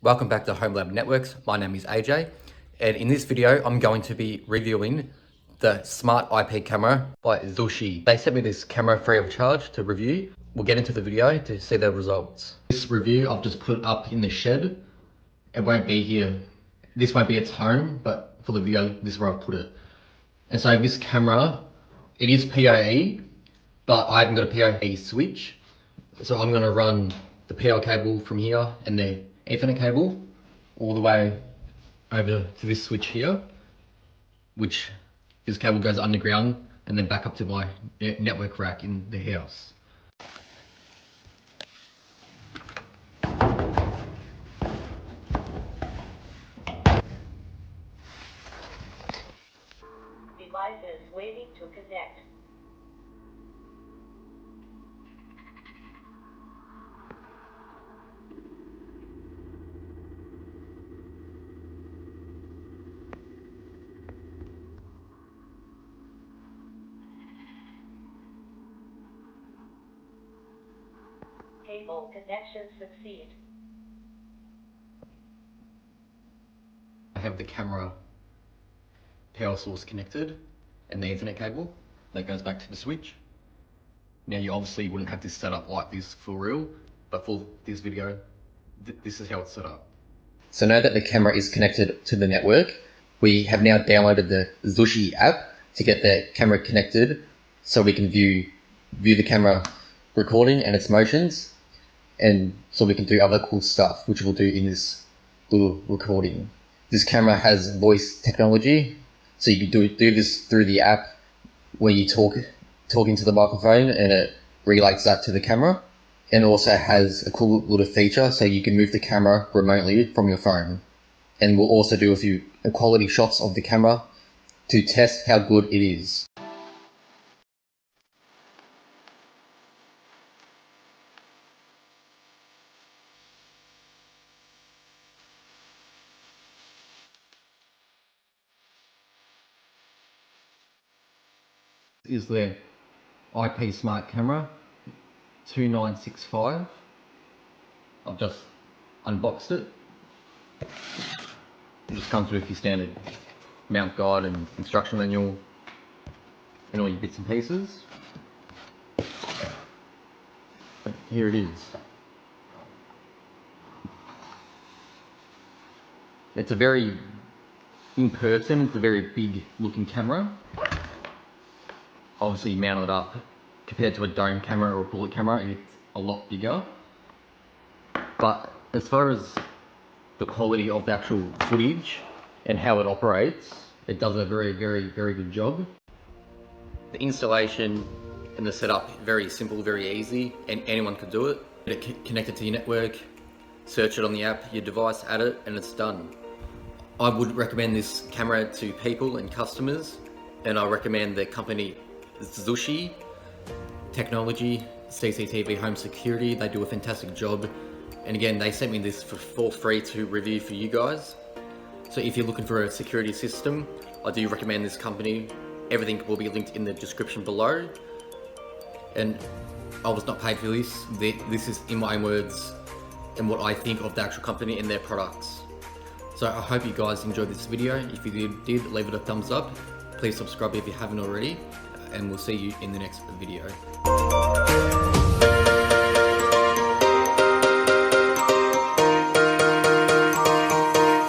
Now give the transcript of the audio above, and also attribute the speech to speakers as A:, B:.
A: Welcome back to Home Lab Networks. My name is AJ, and in this video, I'm going to be reviewing the Smart IP camera by Zosi. They sent me this camera free of charge to review. We'll get into the video to see the results. This review, I've just put up in the shed. It won't be here. This won't be its home, but for the video, this is where I've put it. And so this camera, it is PoE, but I haven't got a PoE switch. So I'm gonna run the PL cable from here and the Ethernet cable all the way over to this switch here, which this cable goes underground and then back up to my network rack in the house.
B: Devices waiting to connect. Cable connection succeed.
A: I have the camera power source connected and the Ethernet cable that goes back to the switch. Now you obviously wouldn't have this set up like this for real, but for this video, this is how it's set up. So now that the camera is connected to the network, we have now downloaded the Zosi app to get the camera connected so we can view the camera recording and its motions, and so we can do other cool stuff which we'll do in this little recording. This camera has voice technology, so you can do this through the app where you talk into the microphone and it relays that to the camera. And also has a cool little feature so you can move the camera remotely from your phone. And we'll also do a few quality shots of the camera to test how good it is. This is the IP Smart Camera 2965. I've just unboxed it. It just comes with your standard mount guide and instruction manual and all your bits and pieces. But here it is. It's a very, in person, it's a very big looking camera. Obviously mounted up compared to a dome camera or a bullet camera, it's a lot bigger. But as far as the quality of the actual footage and how it operates, it does a very good job. The installation and the setup, very simple, very easy, and anyone can do it. Connect it to your network, search it on the app, your device, add it, and it's done. I would recommend this camera to people and customers, and I recommend the company Zosi Technology, CCTV home security. They do a fantastic job. And again, they sent me this for free to review for you guys. So if you're looking for a security system, I do recommend this company. Everything will be linked in the description below. And I was not paid for this. This is in my own words and what I think of the actual company and their products. So I hope you guys enjoyed this video. If you did, leave it a thumbs up. Please subscribe if you haven't already. And we'll see you in the next video.